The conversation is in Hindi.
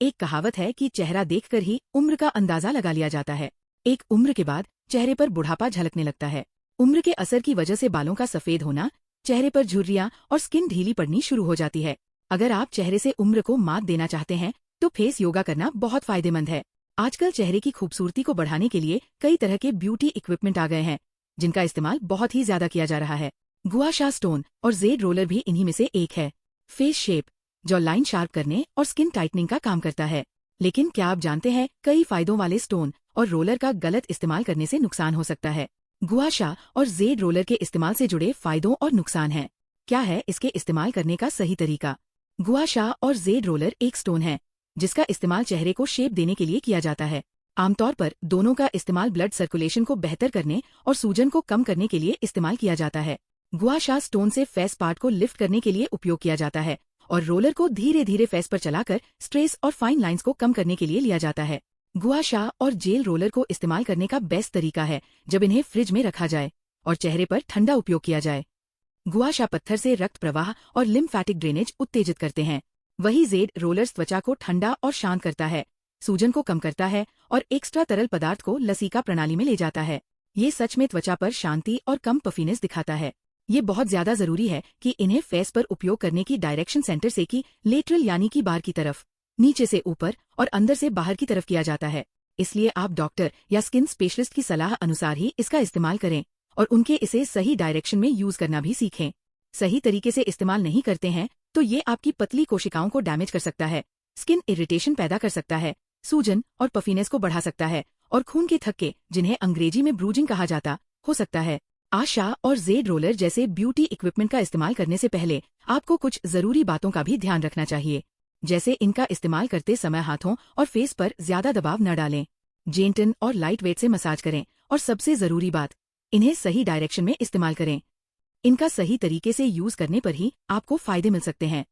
एक कहावत है कि चेहरा देखकर ही उम्र का अंदाजा लगा लिया जाता है। एक उम्र के बाद चेहरे पर बुढ़ापा झलकने लगता है। उम्र के असर की वजह से बालों का सफेद होना, चेहरे पर झुर्रियां और स्किन ढीली पड़नी शुरू हो जाती है। अगर आप चेहरे से उम्र को मात देना चाहते हैं तो फेस योगा करना बहुत फायदेमंद है। आजकल चेहरे की खूबसूरती को बढ़ाने के लिए कई तरह के ब्यूटी इक्विपमेंट आ गए हैं, जिनका इस्तेमाल बहुत ही ज्यादा किया जा रहा है। गुआ शा स्टोन और जेड रोलर भी इन्हीं में से एक है। Face shape, jaw line sharp करने और स्किन टाइटनिंग का काम करता है। लेकिन क्या आप जानते हैं, कई फायदों वाले स्टोन और रोलर का गलत इस्तेमाल करने से नुकसान हो सकता है। गुआ शा और जेड रोलर के इस्तेमाल से जुड़े फायदों और नुकसान हैं। क्या है इसके इस्तेमाल करने का सही तरीका? गुआ शा और जेड रोलर एक स्टोन है जिसका इस्तेमाल चेहरे को शेप देने के लिए किया जाता है। आमतौर पर दोनों का इस्तेमाल ब्लड सर्कुलेशन को बेहतर करने और सूजन को कम करने के लिए इस्तेमाल किया जाता है। गुआ शा स्टोन से फेस पार्ट को लिफ्ट करने के लिए उपयोग किया जाता है और रोलर को धीरे धीरे फेस पर चलाकर स्ट्रेस और फाइन लाइंस को कम करने के लिए लिया जाता है। गुआ शा और जेल रोलर को इस्तेमाल करने का बेस्ट तरीका है जब इन्हें फ्रिज में रखा जाए और चेहरे पर ठंडा उपयोग किया जाए। गुआ शा पत्थर से रक्त प्रवाह और लिम्फैटिक ड्रेनेज उत्तेजित करते हैं, वही जेड रोलर्स त्वचा को ठंडा और शांत करता है, सूजन को कम करता है और एक्स्ट्रा तरल पदार्थ को लसीका प्रणाली में ले जाता है। ये सच में त्वचा पर शांति और कम पफीनेस दिखाता है। ये बहुत ज्यादा जरूरी है कि इन्हें फेस पर उपयोग करने की डायरेक्शन सेंटर से की लेटरल यानी कि बाहर की तरफ, नीचे से ऊपर और अंदर से बाहर की तरफ किया जाता है। इसलिए आप डॉक्टर या स्किन स्पेशलिस्ट की सलाह अनुसार ही इसका इस्तेमाल करें और उनके इसे सही डायरेक्शन में यूज करना भी सीखें। सही तरीके से इस्तेमाल नहीं करते हैं तो ये आपकी पतली कोशिकाओं को डैमेज कर सकता है, स्किन इरिटेशन पैदा कर सकता है, सूजन और पफीनेस को बढ़ा सकता है और खून के थक्के, जिन्हें अंग्रेजी में ब्रूजिंग कहा जाता, हो सकता है। आशा और जेड रोलर जैसे ब्यूटी इक्विपमेंट का इस्तेमाल करने से पहले आपको कुछ जरूरी बातों का भी ध्यान रखना चाहिए, जैसे इनका इस्तेमाल करते समय हाथों और फेस पर ज्यादा दबाव न डालें, जेंटल और लाइट वेट से मसाज करें और सबसे जरूरी बात, इन्हें सही डायरेक्शन में इस्तेमाल करें। इनका सही तरीके से यूज करने पर ही आपको फायदे मिल सकते हैं।